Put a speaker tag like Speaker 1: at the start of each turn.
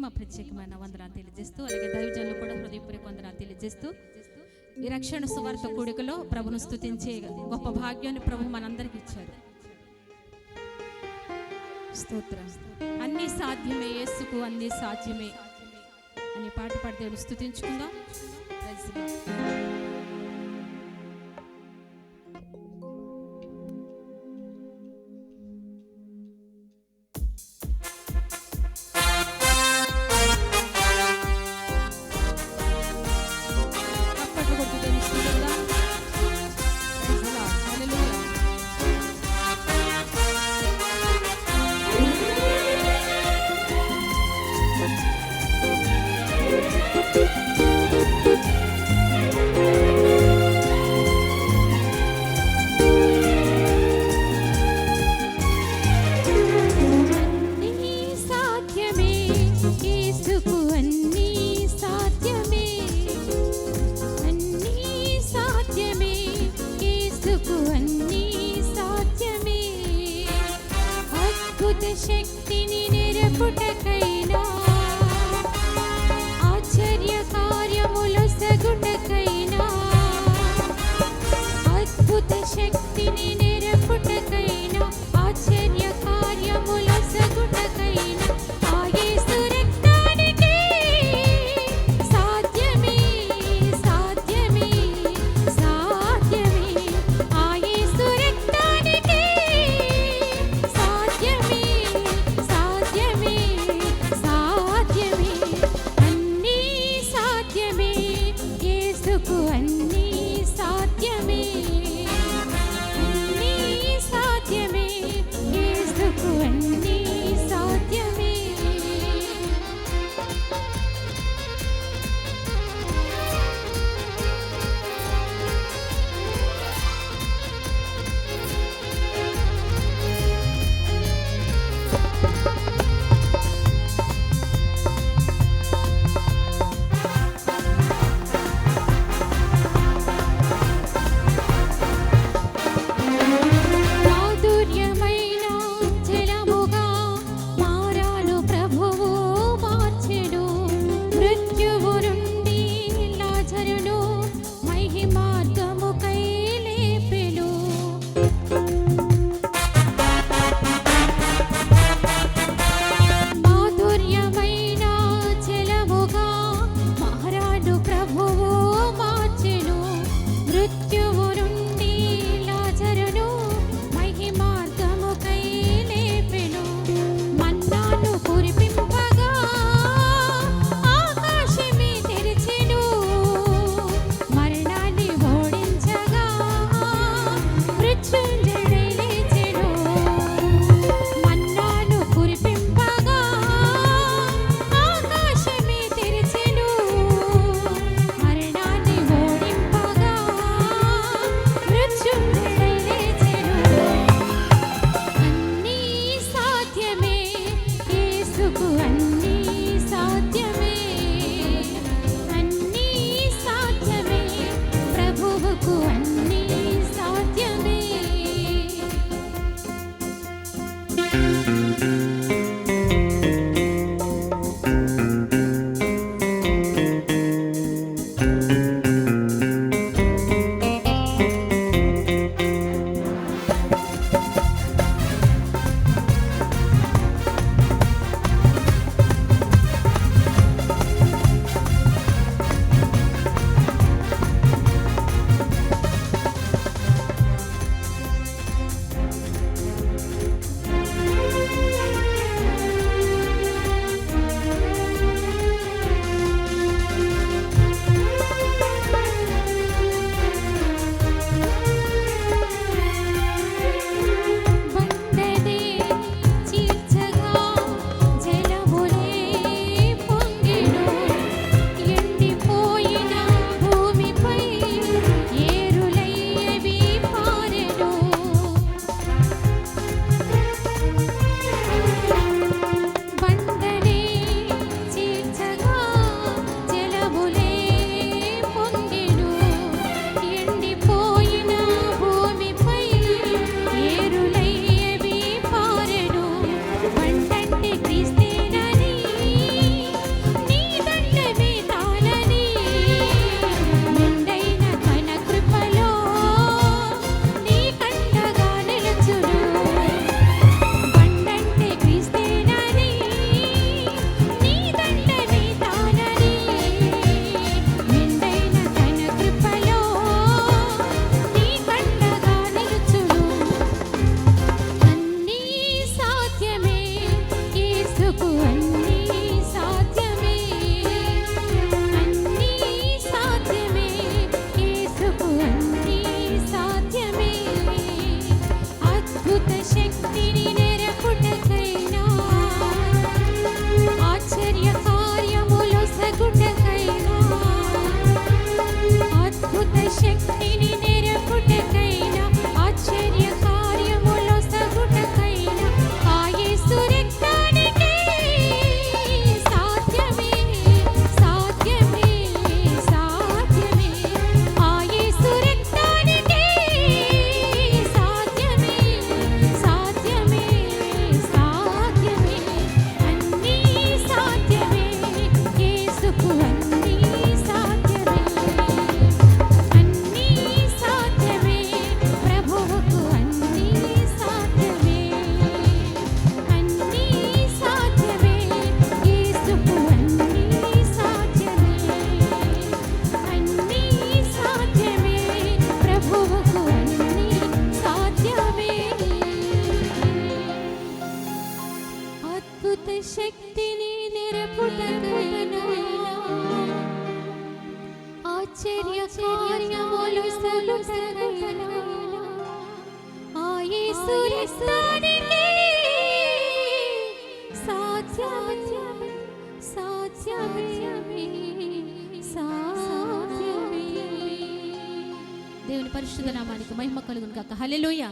Speaker 1: మా ప్రత్యేకమైన వందనాలు తెలియజేస్తూ, అలాగే దైవజనులు కూడా హృదయపూర్వక వందనాలు తెలియజేస్తూ, ఈ రక్షణ సువార్త కూడికలో ప్రభును స్తుతించే గొప్ప భాగ్యాన్ని ప్రభు మనందరికి ఇచ్చారు. స్తోత్రం. అన్నీ సాధ్యమే, యేసుకు అన్నీ సాధ్యమే అనే పాట పాడి దేవుని స్తుతించుకుందాం.
Speaker 2: శక్తిని నిరపుటకైనా ఆశ్చర్య కార్యములు సగుటకైనా అద్భుత శక్తిని నిరపుటకైనా ఆశ్చర్య కార్యములు సగుటకైనా ఆ యేసు రక్తానికి సాధ్యమే సాధ్యమే సాధ్యమే ఆ యేసు రక్తానికి సాధ్యమే సాధ్యమే శక్తిని నెరపుటకైనా ఆశ్చర్య కార్యములు సగుటకైనా అద్భుత శక్తిని నెరపుటకైనా ఆశ్చర్య కార్యములు సగుటకైనా ఆ యేసు రక్తానికి సాధ్యమే సాధ్యమే సాధ్యమే ఆ యేసు రక్తానికి సాధ్యమే సాధ్యమే సాధ్యమే అన్నీ సాధ్యమే యేసుకు అన్నీ సాధ్యమే అన్నీ సాధ్యమే ప్రభువుకు అన్నీ సాధ్యమే అన్నీ సాధ్యమే యేసుకు అన్నీ సాధ్యమే అన్నీ సాధ్యమే ప్రభువుకు అన్నీ సాధ్యమే అద్భుత శక్తిని నిరపుటకైనా ఆశ్చర్య కార్యములు సగుటకైనా ఆ యేసు రక్తానికి సాధ్యమే సాధ్యమే సాధ్యమే
Speaker 1: దేవుని పరిశుద్ధ నామానికి మహిమ కలుగును గాక. హల్లెలూయా.